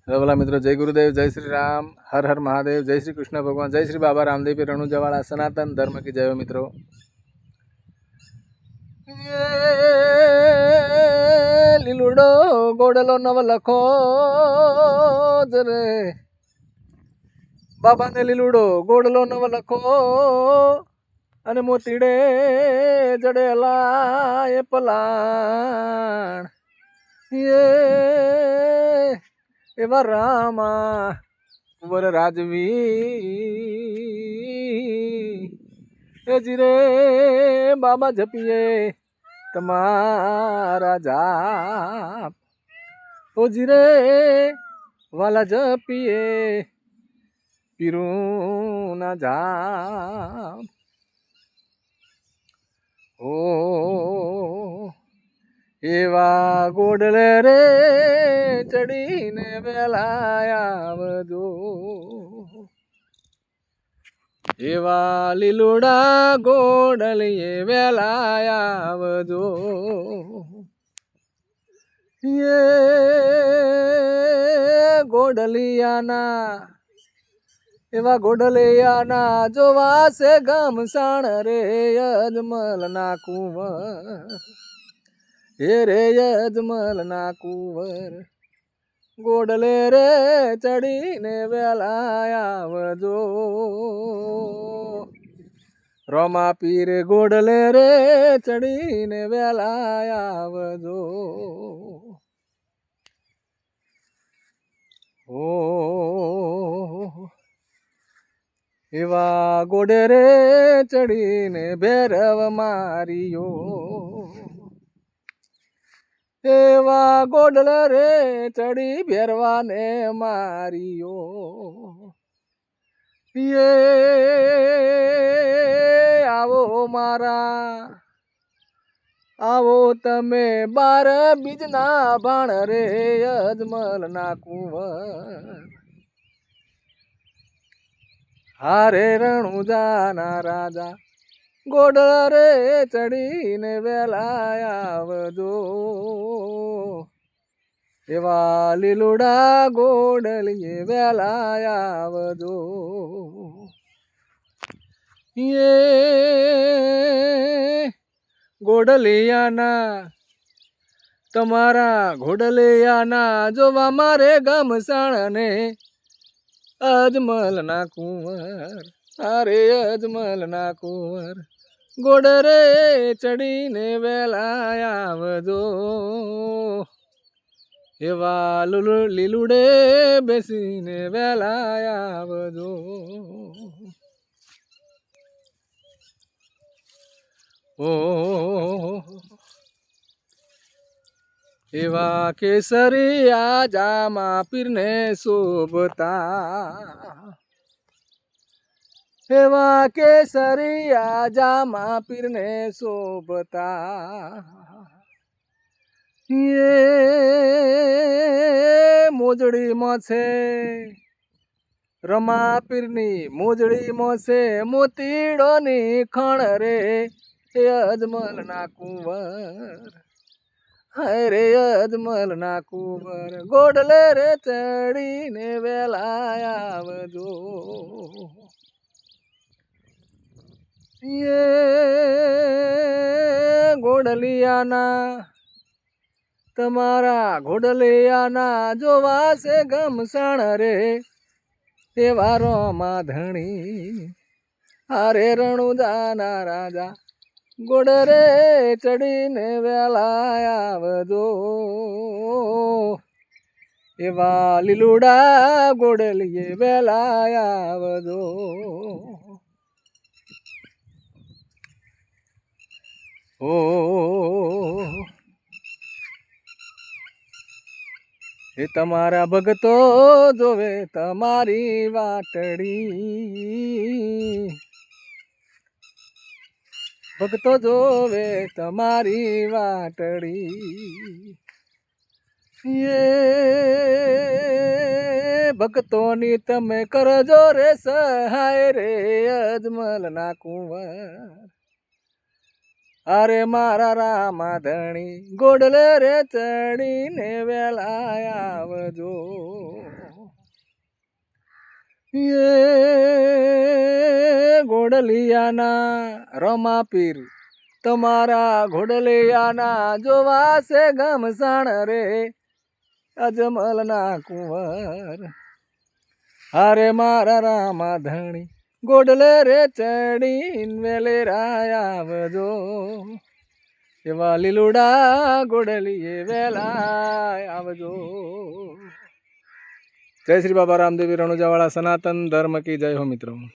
बोला मित्रों, जय गुरुदेव, जय श्री राम, हर हर महादेव, जय श्री कृष्ण भगवान, जय श्री बाबा रामदेव पीर रણુજાવાળા, सनातन धर्म की जय हो मित्रों। લીલુડો ગોડલો નવ લખો રે બાબાને લીલુડો ગોડલો નવ લખો અને મોતીડે જડેલા એ પલાણ એવા રામા કુંવર રાજવી એ જીરે બાબા જપીએ તમારા જાપ ઓ જીરે વાલા જપીએ પીરું ના જાપ ઓ એવા ગોડલે રે ચડીને વેલા આવજો, એવા લીલુડા ગોડલીએ વેલા આવજો, એ ગોડલિયાના એવા ગોડલિયાના જોવા છે ગમસાણ રે અજમલ ના કુંવર, હે રે અજમલ ના કુંવર ગોડલે રે ચડીને વેલા આવજો, રોમા પીર ગોડલે રે ચડીને વેલા આવજો, ઓ એવા ગોડે રે ચડીને ભેરવ માર્યો, એવા ગોડલ રે ચડી ભેરવાને માર્યો, એ આવો મારા આવો તમે 12 બીજના ભાણ રે અજમલ ના કુંવર, હારે રણુજાના રાજા ગોડલ રે ચડીને વેલા આવજો, એવા લીલુડા ગોડલીએ વેલા આવજો, એ ગોડલિયાના તમારા ગોડલિયાના જોવા મારે ગમસાણ ને અજમલ ના કુંવર, અરે અજમલ ના કુંવર ગોડ રે ચડીને વેલા આવજો, એવા લીલુડે બેસીને વેલા આવજો, ઓ એવા કેસરિયા જામા પીરને શોભતા, એવા કેસરિયા જામા પીરને શોભતા, એ મોજડીમાં છે રમા પીરની મોજડીમાં છે મોતીડોની ખણ રે એ અજમલ ના કુંવર, હરે અજમલ ના કુંવર ગોડલે રે ચડીને વેલા આવજો, એ ગોડલિયાના તમારા ગોડલિયાના જોવા છે ગમસાણ રે એવા રોમા ધણી, હારે રણુજાના રાજા ગોડ રે ચડીને વેલા આવજો, એવા લીલુડા ગોડલીએ વેલા આવજો, ઓ એ તમારા ભગતો જોવે તમારી વાટડી, ભગતો જોવે તમારી વાટડી, એ ભક્તોની તમે કરજો રે સહાય રે અજમલ ના કુંવર, અરે મારા રામા ધણી ગોડલે રે ચડીને વેલા આવજો. એ ગોડલિયાના રમા પીર તમારા ઘોડલિયાના જોવા છે ગમસાણ રે અજમલના કુંવર. અરે મારા રામા ધણી ગોડલે રે ચડીન વેલેરા આવજો. એવા લીલુડા ગોડલીએ વેલા આવજો. જય શ્રી બાબા રામદેવ રણુજાવાળા સનાતન ધર્મ કી જય હો મિત્રો.